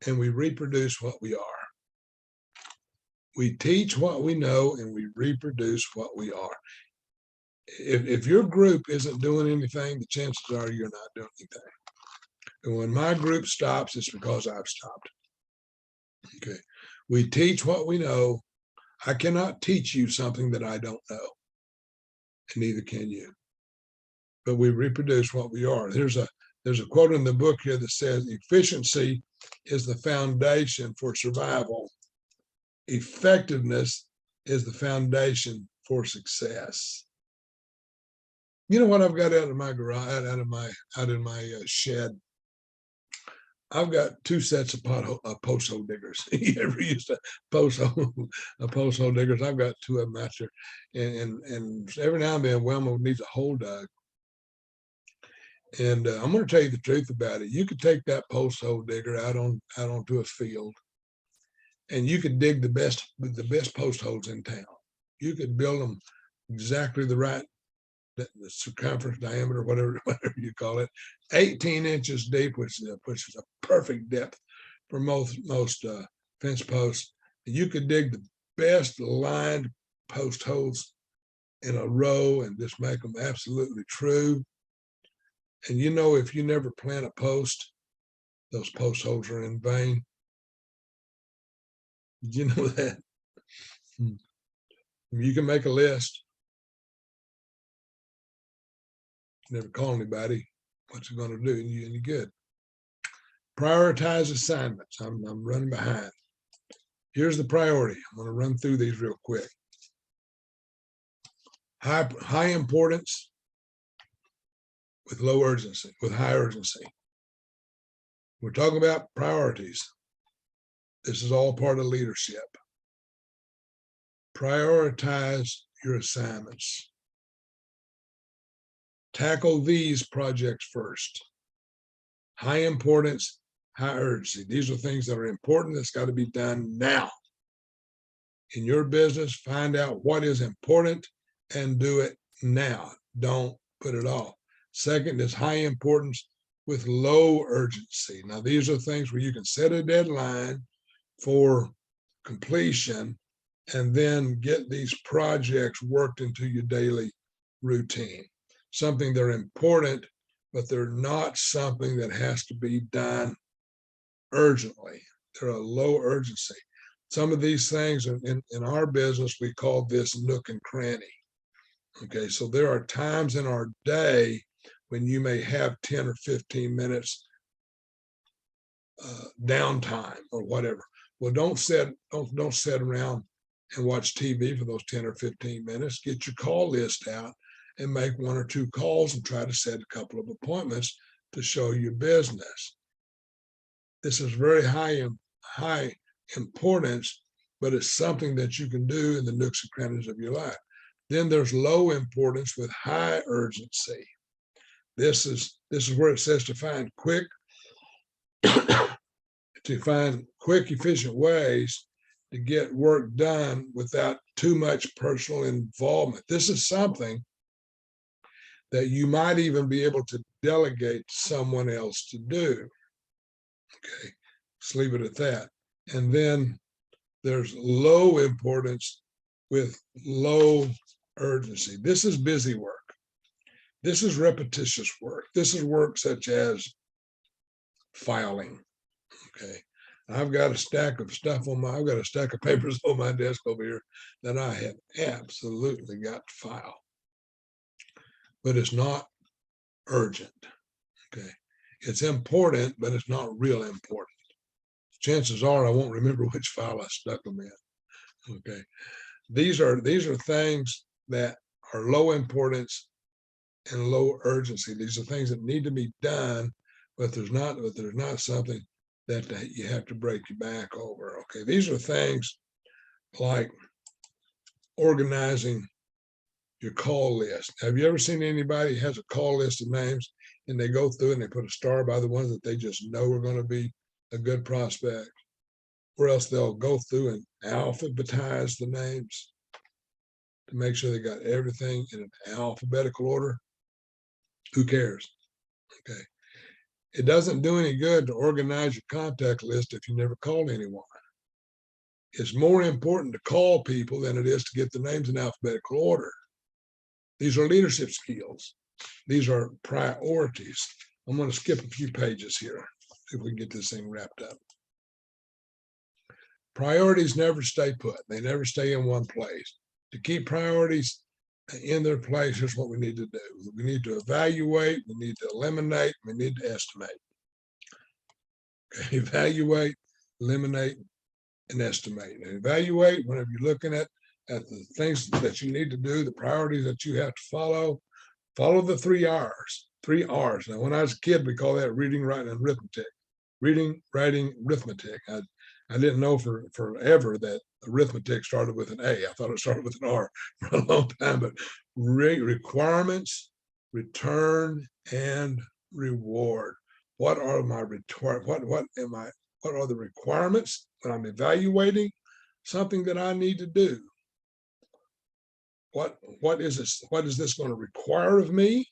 and we reproduce what we are. We teach what we know, and we reproduce what we are. If your group isn't doing anything, the chances are you're not doing anything. And when my group stops, it's because I've stopped. Okay. We teach what we know. I cannot teach you something that I don't know, and neither can you. But we reproduce what we are. There's a quote in the book here that says, efficiency is the foundation for survival. Effectiveness is the foundation for success. You know what I've got out of my garage, out in my shed? I've got 2 sets of post hole diggers. You ever used a post hole diggers? I've got 2 of them out there, and every now and then Wilma needs a hole dug. And I'm going to tell you the truth about it. You could take that post hole digger out onto a field, and you could dig the best post holes in town. You could build them exactly the right the circumference, diameter, whatever you call it, 18 inches deep, which is a perfect depth for most fence posts. You could dig the best lined post holes in a row and just make them absolutely true. And you know, if you never plant a post, those post holes are in vain. Did you know that? You can make a list. Never call anybody. What's it going to do you any good? Prioritize assignments. I'm running behind. Here's the priority. I'm going to run through these real quick. High importance with low urgency, with high urgency. We're talking about priorities. This is all part of leadership. Prioritize your assignments. Tackle these projects first. High importance, high urgency. These are things that are important. That's got to be done now. In your business, find out what is important and do it now. Don't put it off. Second is high importance with low urgency. Now, these are things where you can set a deadline for completion and then get these projects worked into your daily routine. Something they're important, but they're not something that has to be done urgently. They're a low urgency. Some of these things in our business, we call this nook and cranny. Okay, so there are times in our day when you may have 10 or 15 minutes downtime or whatever. Well, don't sit around and watch TV for those 10 or 15 minutes. Get your call list out and make 1 or 2 calls and try to set a couple of appointments to show your business. This is very high importance, but it's something that you can do in the nooks and crannies of your life. Then there's low importance with high urgency. This is where it says to find quick, efficient ways to get work done without too much personal involvement. This is something that you might even be able to delegate to someone else to do. Okay, let's leave it at that. And then there's low importance with low urgency. This is busy work. This is repetitious work. This is work such as filing. Okay, I've got a stack of stuff I've got a stack of papers on my desk over here that I have absolutely got to file. But it's not urgent. Okay, it's important, but it's not real important. Chances are I won't remember which file I stuck them in. Okay, these are things that are low importance and low urgency. These are things that need to be done, but there's not something that you have to break your back over. Okay, these are things like organizing your call list. Have you ever seen anybody who has a call list of names and they go through and they put a star by the ones that they just know are going to be a good prospect? Or else they'll go through and alphabetize the names to make sure they got everything in an alphabetical order. Who cares? Okay. It doesn't do any good to organize your contact list if you never called anyone. It's more important to call people than it is to get the names in alphabetical order. These are leadership skills. These are priorities. I'm going to skip a few pages here, see if we can get this thing wrapped up. Priorities never stay put. They never stay in one place. To keep priorities in their place, here's what we need to do. We need to evaluate, we need to eliminate, we need to estimate. Okay. Evaluate, eliminate, and estimate. And evaluate, whenever you're looking at the things that you need to do, the priorities that you have to follow the 3 R's. 3 R's. Now, when I was a kid, we call that reading, writing, and arithmetic. Reading, writing, arithmetic. I didn't know for forever that arithmetic started with an A. I thought it started with an R for a long time. But requirements, return, and reward. What are my what are the requirements when I'm evaluating something that I need to do? What is this? What is this going to require of me?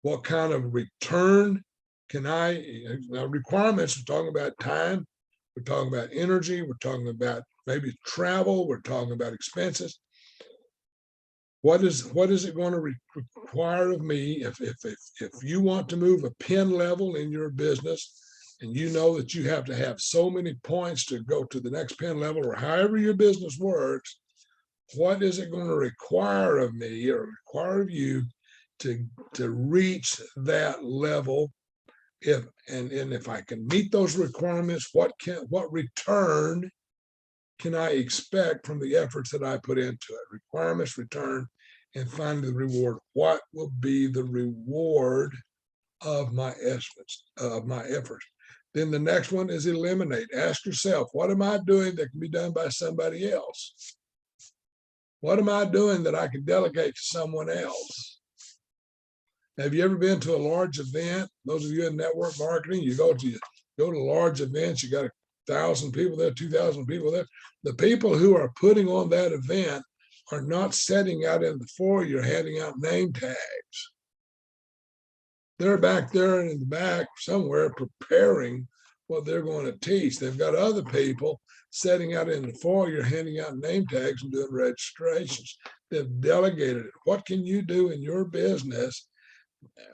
What kind of return can now requirements, we're talking about time, we're talking about energy, we're talking about maybe travel, we're talking about expenses. What is it going to require of me if you want to move a pen level in your business and you know that you have to have so many points to go to the next pen level or however your business works, what is it going to require of me or require of you to reach that level? If I can meet those requirements, what return can I expect from the efforts that I put into it? Requirements, return, and finally the reward. What will be the reward of my efforts? Then the next one is eliminate. Ask yourself, what am I doing that can be done by somebody else? What am I doing that I can delegate to someone else? Have you ever been to a large event? Those of you in network marketing, you go to large events, you got 1,000 people there, 2,000 people there. The people who are putting on that event are not setting out in the foyer handing out name tags. They're back there in the back somewhere preparing what they're going to teach. They've got other people setting out in the foyer, you're handing out name tags and doing registrations. They've delegated it. What can you do in your business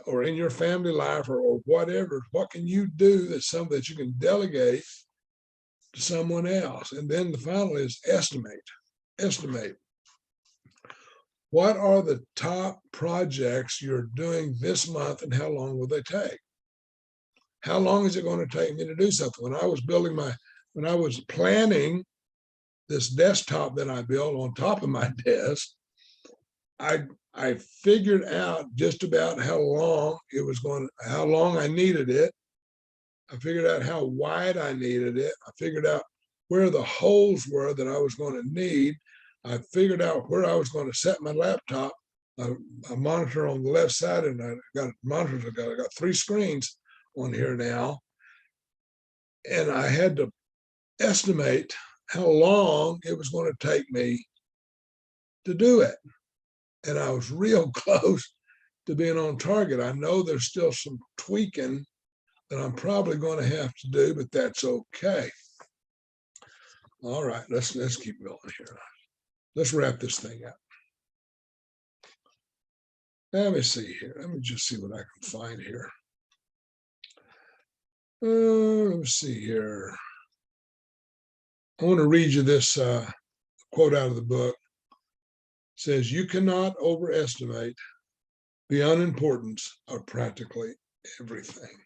or in your family life or whatever? What can you do that you can delegate to someone else? And then the final is estimate. Estimate. What are the top projects you're doing this month and how long will they take? How long is it going to take me to do something? When I was planning this desktop that I built on top of my desk, I figured out just about how long I needed it. I figured out how wide I needed it. I figured out where the holes were that I was going to need. I figured out where I was going to set my laptop, a monitor on the left side, and I got monitors. I got 3 screens on here now. And I had to estimate how long it was going to take me to do it. And I was real close to being on target. I know there's still some tweaking that I'm probably going to have to do, but that's okay. All right, let's keep going here. Let's wrap this thing up. Let me see here. Let me just see what I can find here. Let me see here. I want to read you this quote out of the book. It says, "You cannot overestimate the unimportance of practically everything."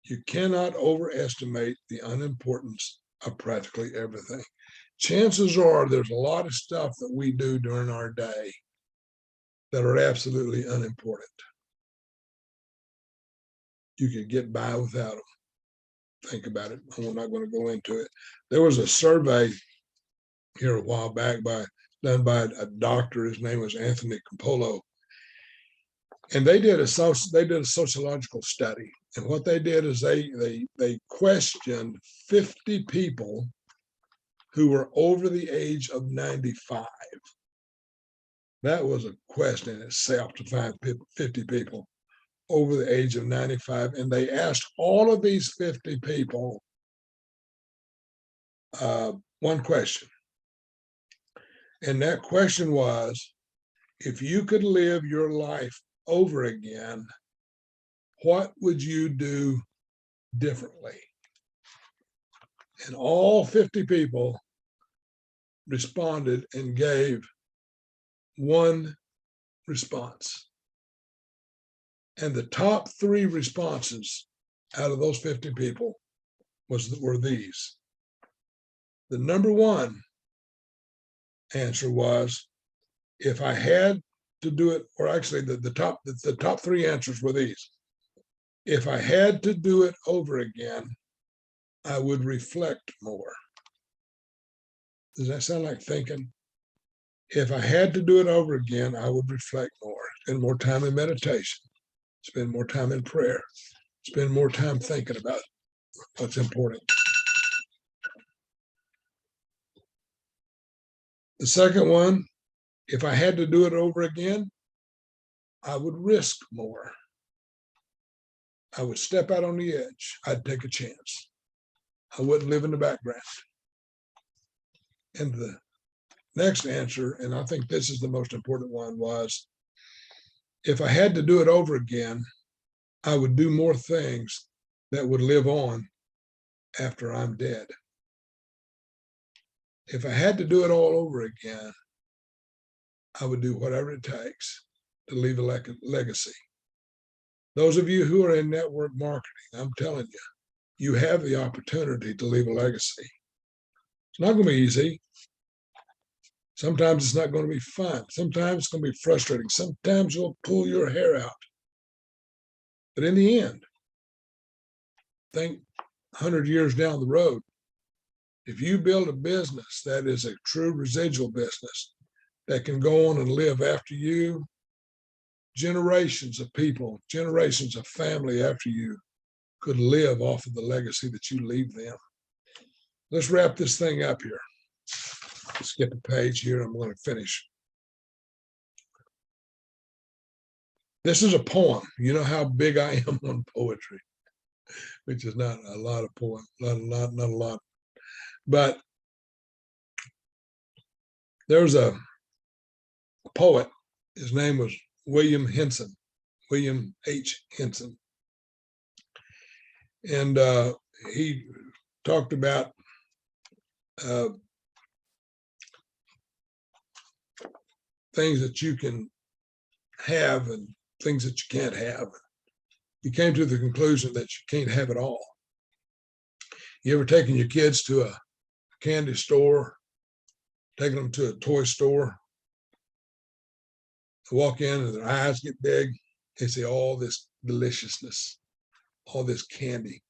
You cannot overestimate the unimportance of practically everything. Chances are there's a lot of stuff that we do during our day that are absolutely unimportant. You could get by without them. Think about it. I'm not going to go into it. There was a survey here a while back done by a doctor. His name was Anthony Campolo. And they did a sociological study. And what they did is they questioned 50 people who were over the age of 95. That was a question in itself, to find 50 people over the age of 95. And they asked all of these 50 people one question. And that question was, if you could live your life over again, what would you do differently? And all 50 people responded and gave one response. And the top 3 responses out of those 50 people were these. The number 1 answer was, if I had to do it, or actually the top 3 answers were these. If I had to do it over again, I would reflect more. Does that sound like thinking? If I had to do it over again, I would reflect more, spend more time in meditation, spend more time in prayer, spend more time thinking about what's important. The second one, if I had to do it over again, I would risk more. I would step out on the edge. I'd take a chance. I wouldn't live in the background. And the next answer, and I think this is the most important one, was, if I had to do it over again, I would do more things that would live on after I'm dead. If I had to do it all over again, I would do whatever it takes to leave a legacy. Those of you who are in network marketing, I'm telling you, you have the opportunity to leave a legacy. It's not going to be easy. Sometimes it's not going to be fun. Sometimes it's going to be frustrating. Sometimes you'll pull your hair out. But in the end, think 100 years down the road, if you build a business that is a true residual business that can go on and live after you, generations of people, generations of family after you could live off of the legacy that you leave them. Let's wrap this thing up here. Skip a page here. I'm going to finish. This is a poem. You know how big I am on poetry, which is not a lot of poem, not a lot. But there's a poet. His name was William H. Henson. And he talked about things that you can have and things that you can't have. He came to the conclusion that you can't have it all. You ever taken your kids to a candy store, taking them to a toy store? They walk in and their eyes get big. They see all this deliciousness, all this candy.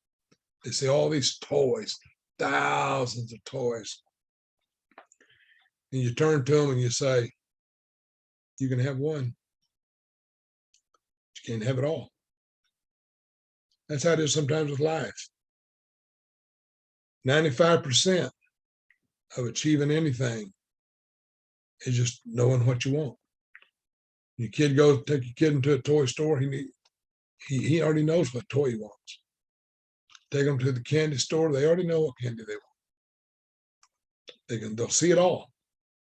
They see all these toys, thousands of toys. And you turn to them and you say, you can have one, but you can't have it all. That's how it is sometimes with life. 95% of achieving anything is just knowing what you want. Your kid goes, take your kid into a toy store, he already knows what toy he wants. Take them to the candy store, they already know what candy they want. They'll see it all,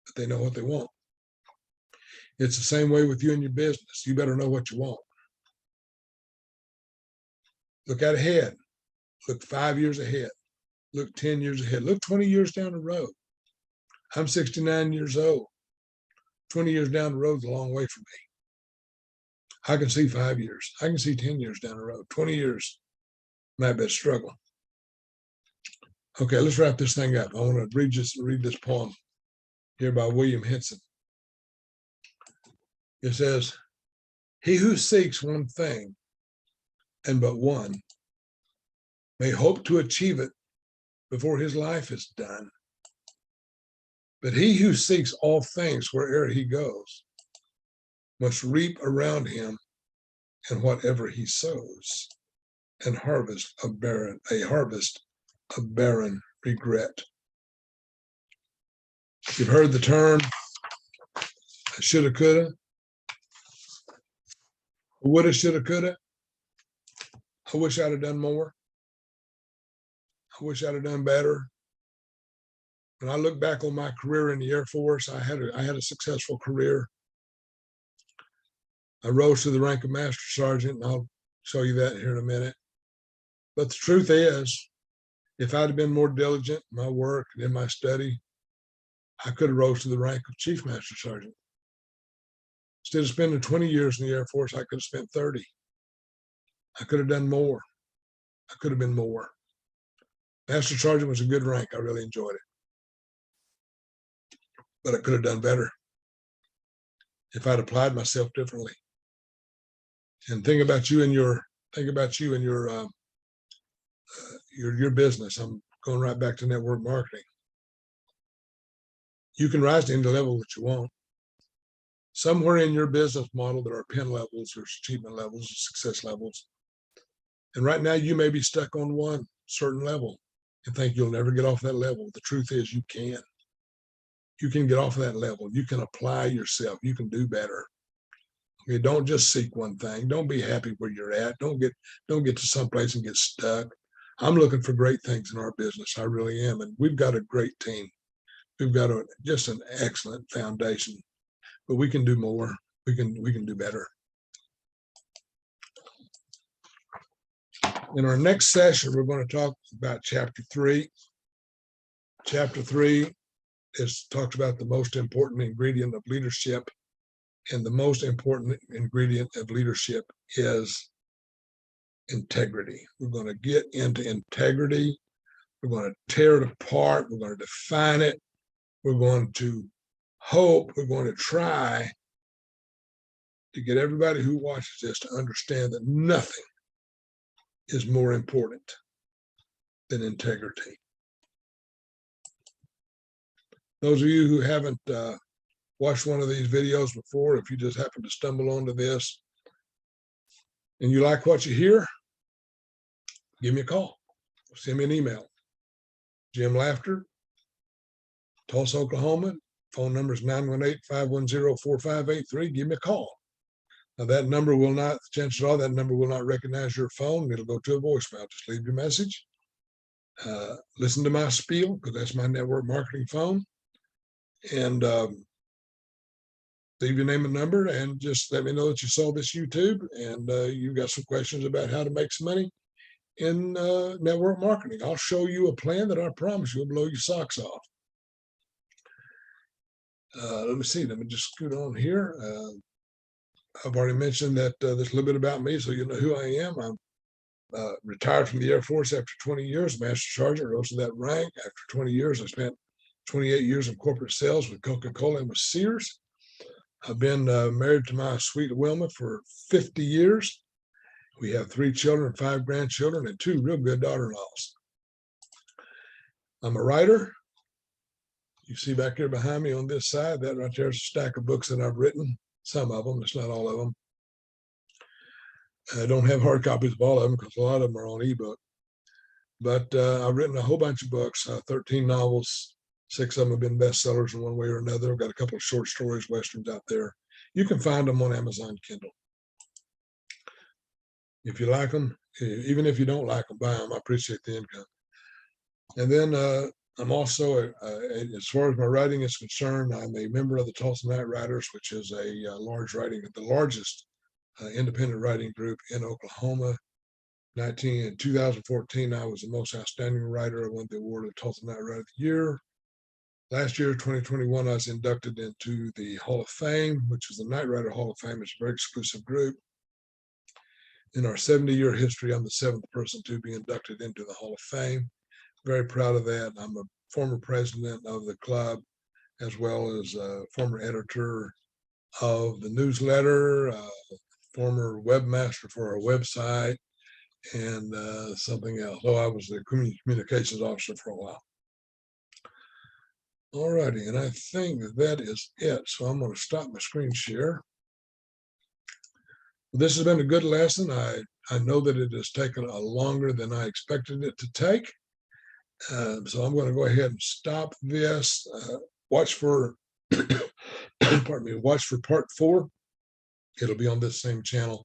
but they know what they want. It's the same way with you and your business. You better know what you want. Look out ahead. Look 5 years ahead. Look 10 years ahead. Look 20 years down the road. I'm 69 years old. 20 years down the road is a long way from me. I can see 5 years. I can see 10 years down the road. 20 years might be a struggle. Okay, let's wrap this thing up. I want to read this poem here by William Henson. It says, he who seeks one thing and but one may hope to achieve it before his life is done. But he who seeks all things where'er he goes must reap around him and whatever he sows, and harvest a harvest of barren regret. You've heard the term shoulda, coulda, woulda, shoulda, coulda. I wish I'd have done more. I wish I'd have done better. When I look back on my career in the Air Force, I had a successful career. I rose to the rank of Master Sergeant, and I'll show you that here in a minute. But the truth is, if I'd have been more diligent in my work and in my study, I could have rose to the rank of Chief Master Sergeant. Instead of spending 20 years in the Air Force, I could have spent 30. I could have done more. I could have been more. Master Sergeant was a good rank. I really enjoyed it. But I could have done better if I'd applied myself differently. And think about you and your business. I'm going right back to network marketing. You can rise to any level that you want. Somewhere in your business model, there are pin levels, there's achievement levels, success levels. And right now you may be stuck on one certain level and think you'll never get off that level. The truth is you can. You can get off of that level. You can apply yourself. You can do better. Okay, don't just seek one thing. Don't be happy where you're at. Don't get to someplace and get stuck. I'm looking for great things in our business. I really am. And we've got a great team. We've got just an excellent foundation, but we can do more. We can do better. In our next session, we're going to talk about chapter 3. Chapter 3 talks about the most important ingredient of leadership, and the most important ingredient of leadership is integrity. We're going to get into integrity. We're going to tear it apart. We're going to define it. We're going to hope. We're going to try to get everybody who watches this to understand that nothing is more important than integrity. Those of you who haven't watched one of these videos before, if you just happen to stumble onto this and you like what you hear, give me a call. Send me an email. Jim Laughter, Tulsa, Oklahoma. Phone number is 918-510-4583. Give me a call. Now that number will not, chances are that number will not recognize your phone. It'll go to a voicemail. Just leave your message Listen to my spiel, because that's my network marketing phone. And leave your name and number, and just let me know that you saw this YouTube and you got some questions about how to make some money in network marketing. I'll show you a plan that I promise you will blow your socks off. Let me see. Let me just scoot on here. I've already mentioned that there's a little bit about me, so you know who I am. I'm retired from the Air Force after 20 years, Master Sergeant, rose to that rank. After 20 years, I spent 28 years in corporate sales with Coca-Cola and with Sears. I've been married to my sweet Wilma for 50 years. We have 3 children, 5 grandchildren, and 2 real good daughter-in-laws. I'm a writer. You see back here behind me on this side, that right there is a stack of books that I've written. Some of them, it's not all of them. I don't have hard copies of all of them because a lot of them are on ebook. But I've written a whole bunch of books, 13 novels. 6 of them have been bestsellers in one way or another. I've got a couple of short stories, westerns out there. You can find them on Amazon Kindle. If you like them, even if you don't like them, buy them. I appreciate the income. And then I'm also, as far as my writing is concerned, I'm a member of the Tulsa Night Riders, which is a the largest independent writing group in Oklahoma. In 2014, I was the most outstanding writer. I won the award of Tulsa Night Writer of the Year. Last year, 2021, I was inducted into the Hall of Fame, which is the Night Rider Hall of Fame. It's a very exclusive group. In our 70-year history, I'm the 7th person to be inducted into the Hall of Fame. Very proud of that. I'm a former president of the club, as well as a former editor of the newsletter, former webmaster for our website, and something else. Oh, I was the communications officer for a while. All righty, and I think that is it. So I'm going to stop my screen share. This has been a good lesson. I know that it has taken a longer than I expected it to take. So I'm going to go ahead and stop this. Watch for, pardon me, watch for part 4. It'll be on this same channel,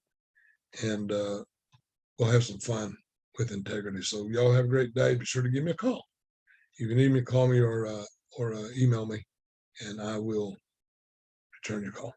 and we'll have some fun with integrity. So y'all have a great day. Be sure to give me a call. If you need me, call me or email me, and I will return your call.